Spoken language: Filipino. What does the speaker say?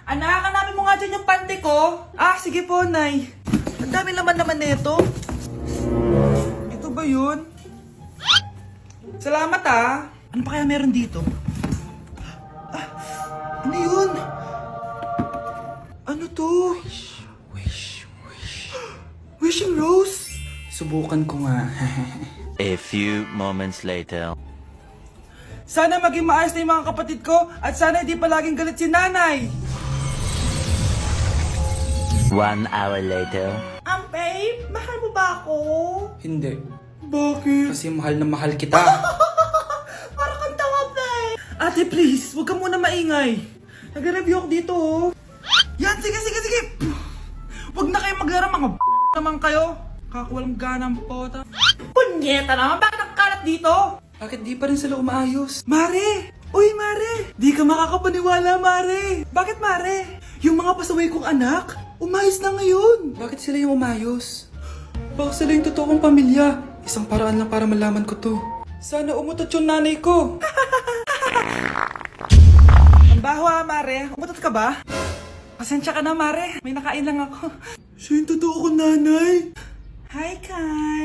Anak, hanapin mo nga dyan yung pante ko. Ah, sige po, Nay. Ang dami naman nito. Ito ba yun? Salamat ah. Ano pa kaya meron dito? Ah, ano yun? Ano to? Wishing Rose? Subukan ko nga. A few moments later. Sana maging maayos na yung mga kapatid ko at sana hindi palaging galit si nanay. 1 hour later. Babe, mahal mo ba ako? Hindi. Bakit? Kasi mahal na mahal kita. Para kang tawa, babe. Ate, please, huwag ka muna maingay. Nag-review ako dito, oh. Yan, sige. Huwag na kayo maglaro, mga naman kayo. Kakawalang ganang pota. Punyeta naman, bakit nakakalat dito? Bakit di pa rin sila umaayos? Mare! Uy, Mare! Di ka makakapaniwala, Mare! Bakit, Mare? Yung mga pasaway kong anak, umayos na ngayon. Bakit sila yung umayos? Baka sila yung totoong pamilya. Isang paraan lang para malaman ko to. Sana umutot yung nanay ko. Ang baho, Mare. Umutot ka ba? Pasensya ka na, Mare. May nakain lang ako. Siya yung totoo ko, nanay. Hi, Kai.